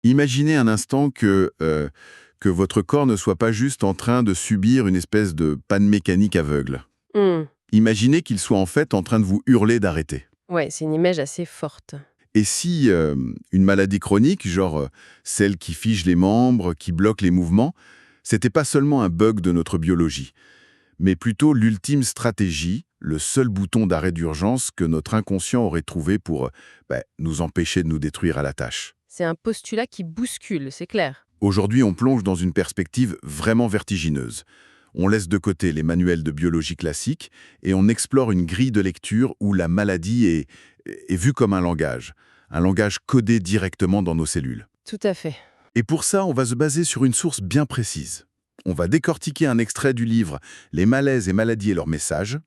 Imaginez un instant que votre corps ne soit pas juste en train de subir une espèce de panne mécanique aveugle. Hmm. Imaginez qu'il soit en fait en train de vous hurler d'arrêter. Ouais, c'est une image assez forte. Et si une maladie chronique, genre celle qui fige les membres, qui bloque les mouvements, c'était pas seulement un bug de notre biologie, mais plutôt l'ultime stratégie, le seul bouton d'arrêt d'urgence que notre inconscient aurait trouvé pour nous empêcher de nous détruire à la tâche. C'est un postulat qui bouscule, c'est clair. Aujourd'hui, on plonge dans une perspective vraiment vertigineuse. On laisse de côté les manuels de biologie classiques et on explore une grille de lecture où la maladie est vue comme un langage codé directement dans nos cellules. Tout à fait. Et pour ça, on va se baser sur une source bien précise. On va décortiquer un extrait du livre « Les malaises et maladies et leurs messages ».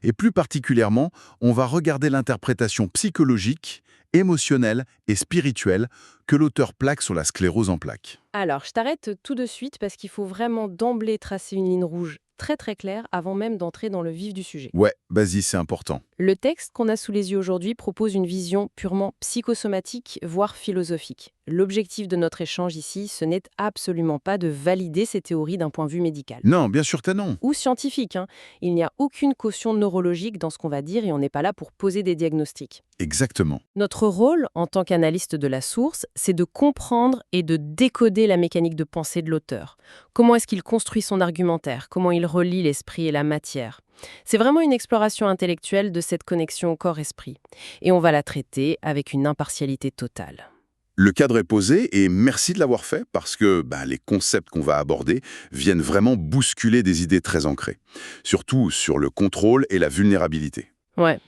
Et plus particulièrement, on va regarder l'interprétation psychologique, émotionnelle et spirituelle que l'auteur plaque sur la sclérose en plaques. Alors, je t'arrête tout de suite parce qu'il faut vraiment d'emblée tracer une ligne rouge très très claire avant même d'entrer dans le vif du sujet. Ouais, vas-y, c'est important. Le texte qu'on a sous les yeux aujourd'hui propose une vision purement psychosomatique, voire philosophique. L'objectif de notre échange ici, ce n'est absolument pas de valider ces théories d'un point de vue médical. Non, bien sûr que non. Ou scientifique, hein. Il n'y a aucune caution neurologique dans ce qu'on va dire et on n'est pas là pour poser des diagnostics. Exactement. Notre rôle, en tant qu'analyste de la source, c'est de comprendre et de décoder la mécanique de pensée de l'auteur. Comment est-ce qu'il construit son argumentaire? Comment il relie l'esprit et la matière? C'est vraiment une exploration intellectuelle de cette connexion corps-esprit. Et on va la traiter avec une impartialité totale. Le cadre est posé et merci de l'avoir fait parce que les concepts qu'on va aborder viennent vraiment bousculer des idées très ancrées. Surtout sur le contrôle et la vulnérabilité. Ouais,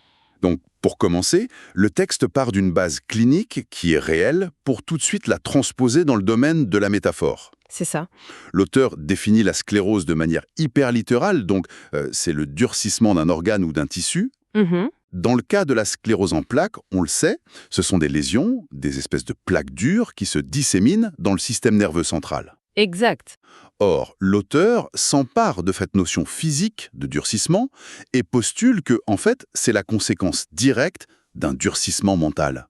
Donc, pour commencer, le texte part d'une base clinique qui est réelle pour tout de suite la transposer dans le domaine de la métaphore. c'est ça. L'auteur définit la sclérose de manière hyper littérale, donc c'est le durcissement d'un organe ou d'un tissu. Mhm. Dans le cas de la sclérose en plaques, on le sait, ce sont des lésions, des espèces de plaques dures qui se disséminent dans le système nerveux central. Exact. Or, l'auteur s'empare de cette notion physique de durcissement et postule que, en fait, c'est la conséquence directe d'un durcissement mental.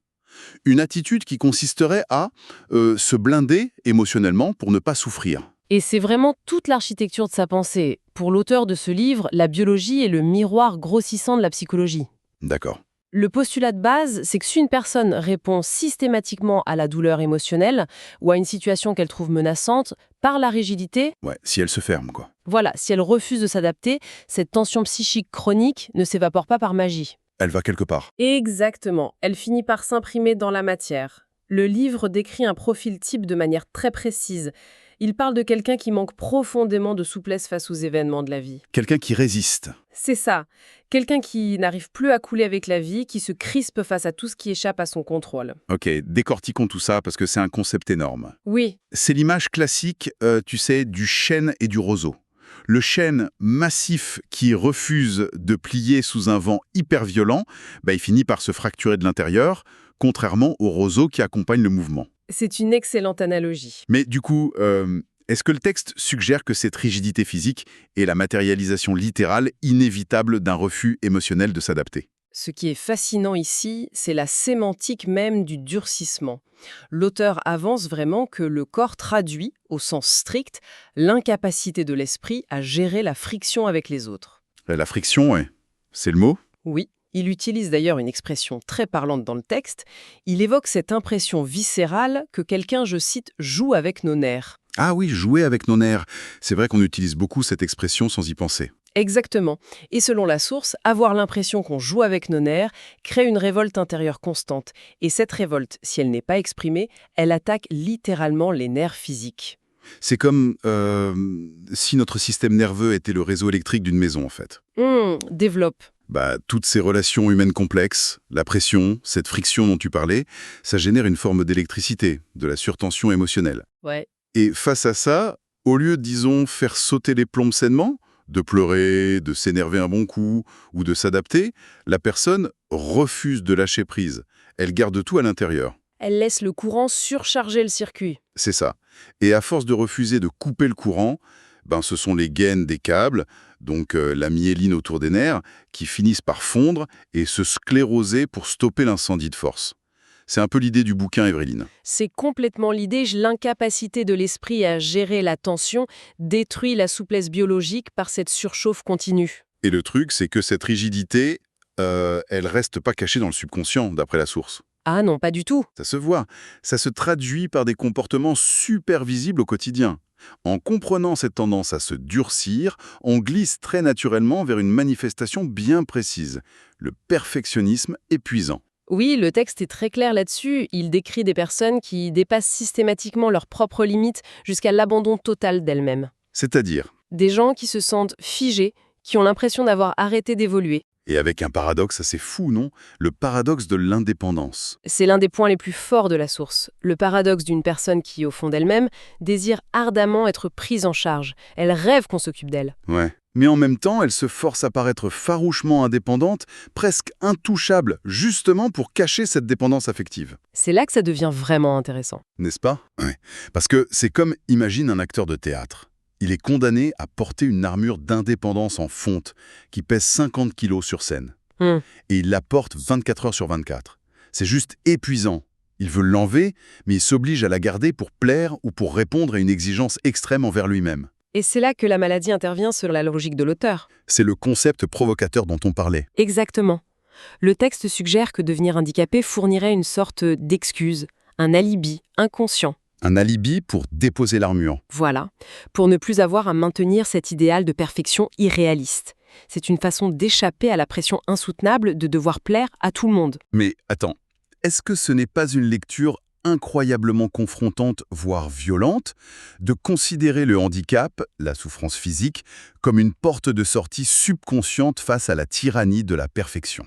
Une attitude qui consisterait à se blinder émotionnellement pour ne pas souffrir. Et c'est vraiment toute l'architecture de sa pensée. Pour l'auteur de ce livre, la biologie est le miroir grossissant de la psychologie. D'accord. Le postulat de base, c'est que si une personne répond systématiquement à la douleur émotionnelle ou à une situation qu'elle trouve menaçante, par la rigidité, Ouais, si elle se ferme, quoi. voilà, si elle refuse de s'adapter, cette tension psychique chronique ne s'évapore pas par magie. Elle va quelque part. Exactement, elle finit par s'imprimer dans la matière. Le livre décrit un profil type de manière très précise. Il parle de quelqu'un qui manque profondément de souplesse face aux événements de la vie. Quelqu'un qui résiste. C'est ça. Quelqu'un qui n'arrive plus à couler avec la vie, qui se crispe face à tout ce qui échappe à son contrôle. Ok, décortiquons tout ça parce que c'est un concept énorme. Oui, C'est l'image classique, tu sais, du chêne et du roseau. Le chêne massif qui refuse de plier sous un vent hyper violent, il finit par se fracturer de l'intérieur, contrairement au roseau qui accompagne le mouvement. c'est une excellente analogie. Mais du coup, est-ce que le texte suggère que cette rigidité physique est la matérialisation littérale inévitable d'un refus émotionnel de s'adapter? Ce qui est fascinant ici, c'est la sémantique même du durcissement. L'auteur avance vraiment que le corps traduit, au sens strict, l'incapacité de l'esprit à gérer la friction avec les autres. La friction, ouais. C'est le mot? Oui, il utilise d'ailleurs une expression très parlante dans le texte. Il évoque cette impression viscérale que quelqu'un, je cite, « joue avec nos nerfs ». Ah oui, jouer avec nos nerfs. C'est vrai qu'on utilise beaucoup cette expression sans y penser. Exactement. Et selon la source, avoir l'impression qu'on joue avec nos nerfs crée une révolte intérieure constante. Et cette révolte, si elle n'est pas exprimée, elle attaque littéralement les nerfs physiques. C'est comme si notre système nerveux était le réseau électrique d'une maison, en fait. Développe. Toutes ces relations humaines complexes, la pression, cette friction dont tu parlais, ça génère une forme d'électricité, de la surtension émotionnelle. Ouais. Et face à ça, au lieu, disons, faire sauter les plombs sainement, de pleurer, de s'énerver un bon coup ou de s'adapter, la personne refuse de lâcher prise. Elle garde tout à l'intérieur. Elle laisse le courant surcharger le circuit. C'est ça. Et à force de refuser de couper le courant, ce sont les gaines des câbles, donc la myéline autour des nerfs, qui finissent par fondre et se scléroser pour stopper l'incendie de force. C'est un peu l'idée du bouquin, Evelyne. C'est complètement l'idée, l'incapacité de l'esprit à gérer la tension détruit la souplesse biologique par cette surchauffe continue. Et le truc, c'est que cette rigidité, elle reste pas cachée dans le subconscient, d'après la source. Ah non, pas du tout. Ça se voit. Ça se traduit par des comportements super visibles au quotidien. En comprenant cette tendance à se durcir, on glisse très naturellement vers une manifestation bien précise, le perfectionnisme épuisant. Oui, le texte est très clair là-dessus. Il décrit des personnes qui dépassent systématiquement leurs propres limites jusqu'à l'abandon total d'elles-mêmes. C'est-à-dire, Des gens qui se sentent figés, qui ont l'impression d'avoir arrêté d'évoluer. et avec un paradoxe assez fou, non? Le paradoxe de l'indépendance. C'est l'un des points les plus forts de la source. Le paradoxe d'une personne qui, au fond d'elle-même, désire ardemment être prise en charge. Elle rêve qu'on s'occupe d'elle. Ouais. Mais en même temps, elle se force à paraître farouchement indépendante, presque intouchable, justement pour cacher cette dépendance affective. C'est là que ça devient vraiment intéressant. N'est-ce pas? Ouais. Parce que c'est comme, imagine un acteur de théâtre. Il est condamné à porter une armure d'indépendance en fonte qui pèse 50 kilos sur scène. Hmm. Et il la porte 24 heures sur 24. C'est juste épuisant. Il veut l'enlever, mais il s'oblige à la garder pour plaire ou pour répondre à une exigence extrême envers lui-même. Et c'est là que la maladie intervient selon la logique de l'auteur. C'est le concept provocateur dont on parlait. Exactement. Le texte suggère que devenir handicapé fournirait une sorte d'excuse, un alibi inconscient. Un alibi pour déposer l'armure. Voilà, pour ne plus avoir à maintenir cet idéal de perfection irréaliste. C'est une façon d'échapper à la pression insoutenable de devoir plaire à tout le monde. Mais attends, est-ce que ce n'est pas une lecture incroyablement confrontante, voire violente, de considérer le handicap, la souffrance physique, comme une porte de sortie subconsciente face à la tyrannie de la perfection?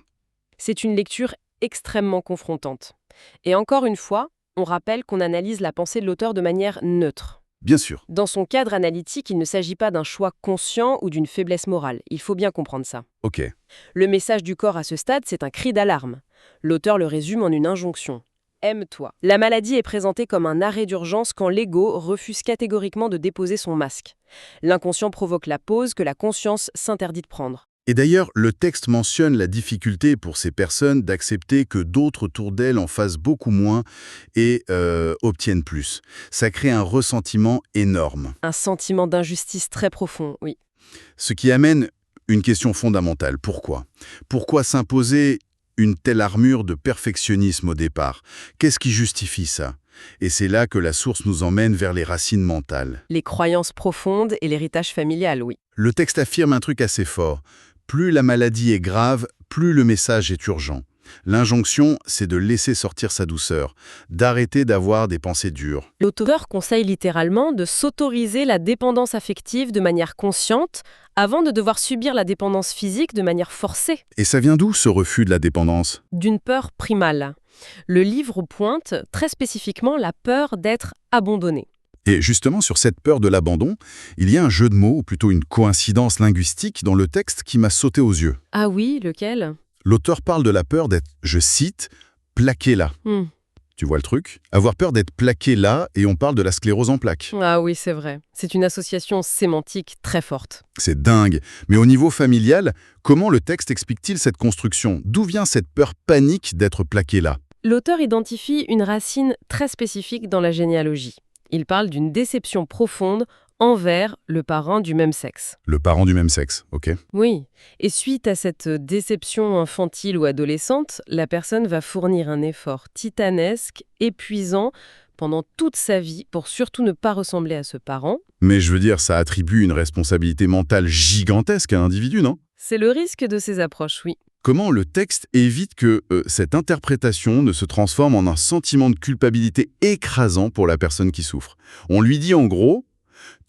C'est une lecture extrêmement confrontante. Et encore une fois, on rappelle qu'on analyse la pensée de l'auteur de manière neutre. Bien sûr. Dans son cadre analytique, il ne s'agit pas d'un choix conscient ou d'une faiblesse morale. Il faut bien comprendre ça. Ok. Le message du corps à ce stade, c'est un cri d'alarme. L'auteur le résume en une injonction. Aime-toi. La maladie est présentée comme un arrêt d'urgence quand l'ego refuse catégoriquement de déposer son masque. L'inconscient provoque la pause que la conscience s'interdit de prendre. Et d'ailleurs, le texte mentionne la difficulté pour ces personnes d'accepter que d'autres autour d'elles en fassent beaucoup moins et obtiennent plus. Ça crée un ressentiment énorme. Un sentiment d'injustice très profond, oui. Ce qui amène une question fondamentale. Pourquoi? Pourquoi s'imposer une telle armure de perfectionnisme au départ? Qu'est-ce qui justifie ça? Et c'est là que la source nous emmène vers les racines mentales. Les croyances profondes et l'héritage familial, oui. Le texte affirme un truc assez fort. Plus la maladie est grave, plus le message est urgent. L'injonction, c'est de laisser sortir sa douceur, d'arrêter d'avoir des pensées dures. L'auteur conseille littéralement de s'autoriser la dépendance affective de manière consciente avant de devoir subir la dépendance physique de manière forcée. Et ça vient d'où ce refus de la dépendance? D'une peur primale. Le livre pointe très spécifiquement la peur d'être abandonné. Et justement, sur cette peur de l'abandon, il y a un jeu de mots, ou plutôt une coïncidence linguistique dans le texte qui m'a sauté aux yeux. Ah oui, lequel? L'auteur parle de la peur d'être, je cite, « plaqué là ». Tu vois le truc? Avoir peur d'être plaqué là, et on parle de la sclérose en plaques. Ah oui, c'est vrai. C'est une association sémantique très forte. C'est dingue. Mais au niveau familial, comment le texte explique-t-il cette construction? D'où vient cette peur panique d'être plaqué là? L'auteur identifie une racine très spécifique dans la généalogie. Il parle d'une déception profonde envers le parent du même sexe. Le parent du même sexe, ok. Oui, et suite à cette déception infantile ou adolescente, la personne va fournir un effort titanesque, épuisant, pendant toute sa vie pour surtout ne pas ressembler à ce parent. Mais je veux dire, ça attribue une responsabilité mentale gigantesque à l'individu, non? C'est le risque de ces approches, oui. Comment le texte évite que cette interprétation ne se transforme en un sentiment de culpabilité écrasant pour la personne qui souffre? On lui dit en gros,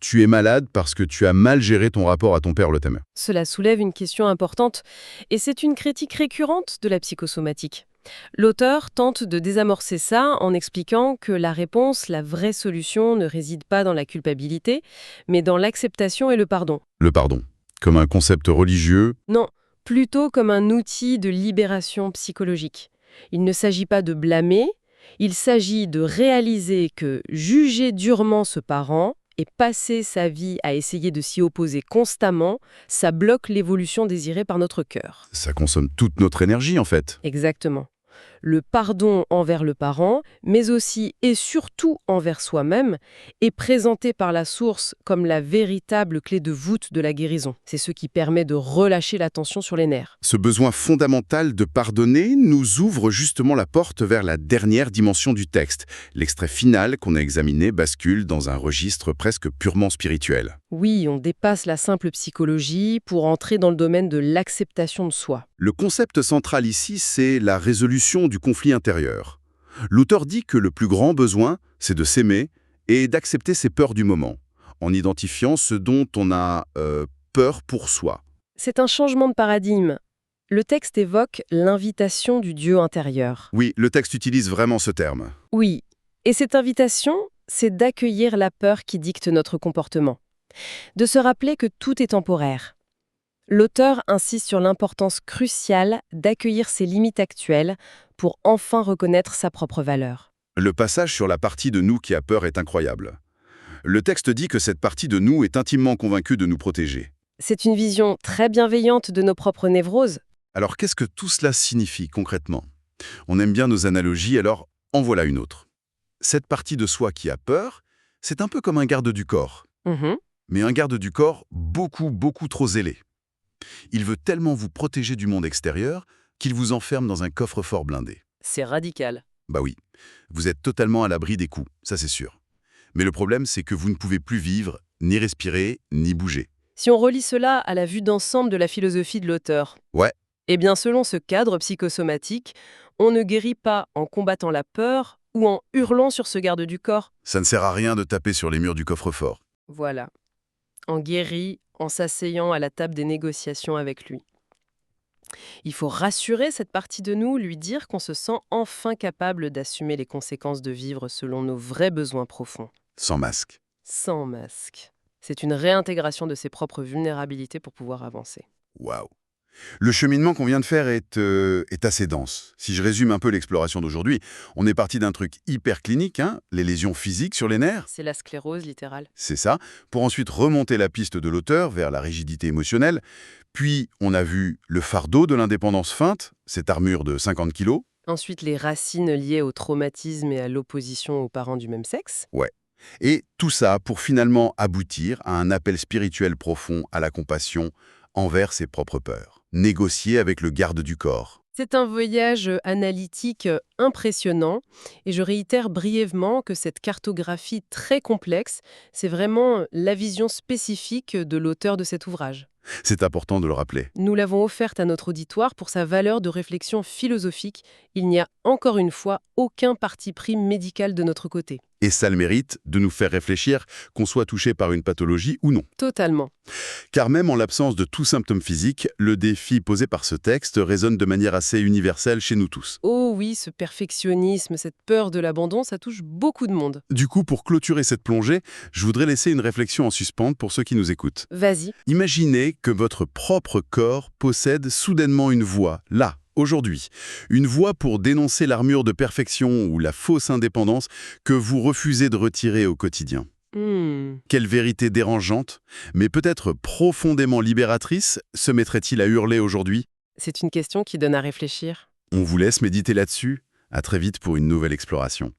tu es malade parce que tu as mal géré ton rapport à ton père le thème. Cela soulève une question importante, et c'est une critique récurrente de la psychosomatique. L'auteur tente de désamorcer ça en expliquant que la réponse, la vraie solution, ne réside pas dans la culpabilité, mais dans l'acceptation et le pardon. Le pardon, comme un concept religieux. Non, plutôt comme un outil de libération psychologique. Il ne s'agit pas de blâmer, il s'agit de réaliser que juger durement ce parent et passer sa vie à essayer de s'y opposer constamment, ça bloque l'évolution désirée par notre cœur. Ça consomme toute notre énergie en fait. Exactement. le pardon envers le parent, mais aussi et surtout envers soi-même, est présenté par la source comme la véritable clé de voûte de la guérison. C'est ce qui permet de relâcher la tension sur les nerfs. Ce besoin fondamental de pardonner nous ouvre justement la porte vers la dernière dimension du texte. L'extrait final qu'on a examiné bascule dans un registre presque purement spirituel. Oui, on dépasse la simple psychologie pour entrer dans le domaine de l'acceptation de soi. Le concept central ici, c'est la résolution du conflit intérieur. L'auteur dit que le plus grand besoin, c'est de s'aimer et d'accepter ses peurs du moment, en identifiant ce dont on a peur pour soi. C'est un changement de paradigme. Le texte évoque l'invitation du Dieu intérieur. Oui, le texte utilise vraiment ce terme. Oui, et cette invitation, c'est d'accueillir la peur qui dicte notre comportement. De se rappeler que tout est temporaire. L'auteur insiste sur l'importance cruciale d'accueillir ses limites actuelles pour enfin reconnaître sa propre valeur. Le passage sur la partie de nous qui a peur est incroyable. Le texte dit que cette partie de nous est intimement convaincue de nous protéger. C'est une vision très bienveillante de nos propres névroses. Alors qu'est-ce que tout cela signifie concrètement? On aime bien nos analogies, alors en voilà une autre. Cette partie de soi qui a peur, c'est un peu comme un garde du corps. Mais un garde du corps beaucoup trop zélé. Il veut tellement vous protéger du monde extérieur qu'il vous enferme dans un coffre-fort blindé. C'est radical. Bah oui, vous êtes totalement à l'abri des coups, ça c'est sûr. Mais le problème, c'est que vous ne pouvez plus vivre, ni respirer, ni bouger. Si on relie cela à la vue d'ensemble de la philosophie de l'auteur, Ouais, eh bien selon ce cadre psychosomatique, on ne guérit pas en combattant la peur ou en hurlant sur ce garde du corps. ça ne sert à rien de taper sur les murs du coffre-fort. Voilà. On guérit en s'asseyant à la table des négociations avec lui. Il faut rassurer cette partie de nous, lui dire qu'on se sent enfin capable d'assumer les conséquences de vivre selon nos vrais besoins profonds. Sans masque. Sans masque. C'est une réintégration de ses propres vulnérabilités pour pouvoir avancer. Waouh. Le cheminement qu'on vient de faire est assez dense. Si je résume un peu l'exploration d'aujourd'hui, on est parti d'un truc hyper clinique, les lésions physiques sur les nerfs, C'est la sclérose littérale. c'est ça, pour ensuite remonter la piste de l'auteur vers la rigidité émotionnelle. Puis, on a vu le fardeau de l'indépendance feinte, cette armure de 50 kilos. Ensuite, les racines liées au traumatisme et à l'opposition aux parents du même sexe. Ouais. Et tout ça pour finalement aboutir à un appel spirituel profond à la compassion envers ses propres peurs. Négocier avec le garde du corps. C'est un voyage analytique impressionnant et je réitère brièvement que cette cartographie très complexe, c'est vraiment la vision spécifique de l'auteur de cet ouvrage. C'est important de le rappeler. Nous l'avons offerte à notre auditoire pour sa valeur de réflexion philosophique. Il n'y a encore une fois aucun parti pris médical de notre côté. Et ça a le mérite de nous faire réfléchir, qu'on soit touché par une pathologie ou non. Totalement. Car même en l'absence de tout symptôme physique, le défi posé par ce texte résonne de manière assez universelle chez nous tous. Oh oui, ce perfectionnisme, cette peur de l'abandon, ça touche beaucoup de monde. Du coup, pour clôturer cette plongée, je voudrais laisser une réflexion en suspens pour ceux qui nous écoutent. Vas-y. Imaginez que votre propre corps possède soudainement une voix, là, aujourd'hui. Une voix pour dénoncer l'armure de perfection ou la fausse indépendance que vous refusez de retirer au quotidien. Quelle vérité dérangeante, mais peut-être profondément libératrice, se mettrait-il à hurler aujourd'hui? C'est une question qui donne à réfléchir. On vous laisse méditer là-dessus. À très vite pour une nouvelle exploration.